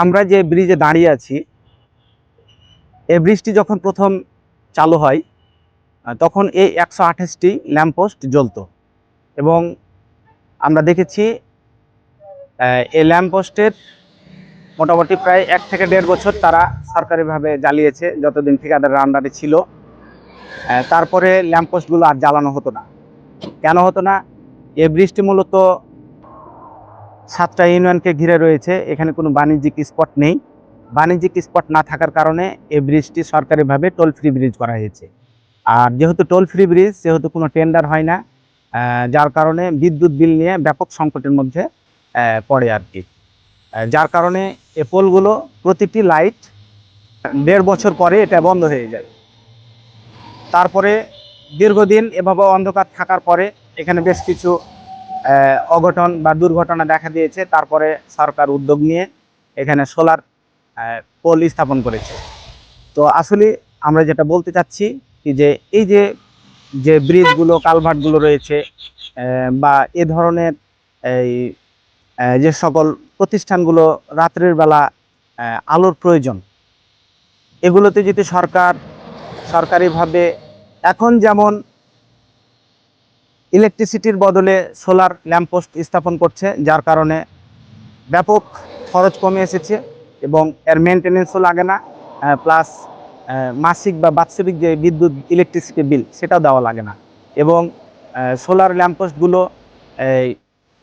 আমরা যে ব্রিজে দাঁড়িয়ে আছি, এই ব্রিজটি যখন প্রথম চালু হয় তখন এই 128টি ল্যাম্পপোস্ট জ্বলতো এবং আমরা দেখেছি এই ল্যাম্পপোস্টের মোটামুটি প্রায় 1 থেকে 1.5 বছর তারা সরকারিভাবে জ্বালিয়েছে, যতদিন ঠিকাদারের আন্ডারে ছিল। তারপরে ল্যাম্পপোস্টগুলো আর জ্বালানো হতো না। কেন হতো না? এই ব্রিজটি মূলত 7টা ইউনিয়নকে ঘিরে রয়েছে, এখানে কোনো বাণিজ্যিক স্পট নেই। বাণিজ্যিক স্পট না থাকার কারণে এই ব্রিজটি সরকারিভাবে টোল ফ্রি ব্রিজ করা হয়েছে। আর যেহেতু টোল ফ্রি ব্রিজ, সেহেতু কোনো টেন্ডার হয় না, যার কারণে বিদ্যুৎ বিল নিয়ে ব্যাপক সংকটের মধ্যে পড়ে আর কি। যার কারণে এই পোলগুলো প্রতিটি লাইট 1.5 বছর পরে এটা বন্ধ হয়ে যায়। তারপরে দীর্ঘদিন এভাবে অন্ধকার থাকার পরে এখানে বেশ কিছু অঘটন বা দুর্ঘটনা দেখা দিয়েছে। তারপরে সরকার উদ্যোগ নিয়ে এখানে সোলার পোল স্থাপন করেছে। তো আসলে আমরা যেটা বলতে চাচ্ছি কি, যে এই যে যে ব্রিজগুলো, কালভার্টগুলো রয়েছে বা এ ধরনের এই যে সকল প্রতিষ্ঠানগুলো রাত্রের বেলা আলোর প্রয়োজন, এগুলোতে যদি সরকারিভাবে এখন যেমন ইলেকট্রিসিটির বদলে সোলার ল্যাম্পপোস্ট স্থাপন করছে, যার কারণে ব্যাপক খরচ কমে এসেছে এবং এর মেনটেনেন্সও লাগে না, প্লাস মাসিক বা বাৎসরিক যে বিদ্যুৎ ইলেকট্রিসিটি বিল সেটাও দেওয়া লাগে না। এবং সোলার ল্যাম্পপোস্টগুলো এই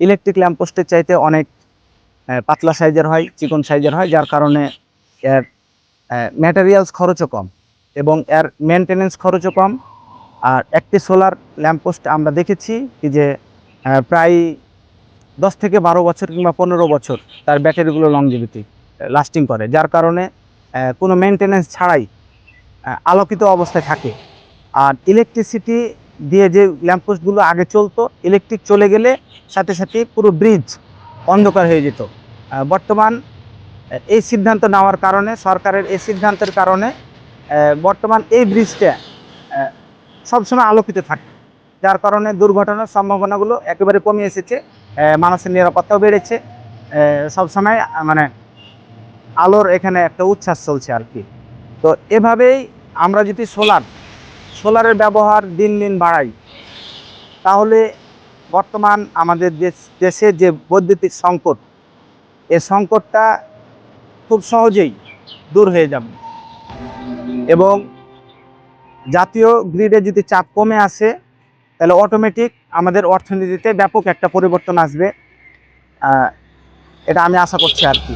ইলেকট্রিক ল্যাম্পপোস্টের চাইতে অনেক পাতলা সাইজের হয়, চিকন সাইজের হয়, যার কারণে এর ম্যাটেরিয়ালস খরচও কম এবং এর মেনটেনেন্স খরচও কম। আর একটি সোলার ল্যাম্পপোস্ট আমরা দেখেছি কি যে প্রায় 10 থেকে 12 বছর কিংবা 15 বছর তার ব্যাটারিগুলো লংজিভিটি লাস্টিং করে, যার কারণে কোনো মেনটেনেন্স ছাড়াই আলোকিত অবস্থায় থাকে। আর ইলেকট্রিসিটি দিয়ে যে ল্যাম্পপোস্টগুলো আগে চলতো, ইলেকট্রিক চলে গেলে সাথে সাথে পুরো ব্রিজ অন্ধকার হয়ে যেত। বর্তমান এই সিদ্ধান্ত নেওয়ার কারণে, সরকারের এই সিদ্ধান্তের কারণে বর্তমান এই ব্রিজটা সবসময় আলোকিত থাকে, যার কারণে দুর্ঘটনার সম্ভাবনাগুলো একেবারে কমে এসেছে। মানুষের নিরাপত্তাও বেড়েছে। সবসময় মানে আলোর এখানে একটা উচ্ছ্বাস চলছে আর কি। তো এভাবেই আমরা যদি সোলারের ব্যবহার দিন দিন বাড়াই, তাহলে বর্তমান আমাদের দেশের যে বৈদ্যুতিক সংকট, এই সংকটটা খুব সহজেই দূর হয়ে যাবে এবং জাতীয় গ্রিডে যদি চাপ কমে আসে, তাহলে অটোমেটিক আমাদের অর্থনীতিতে ব্যাপক একটা পরিবর্তন আসবে। এটা আমি আশা করছি আর কি।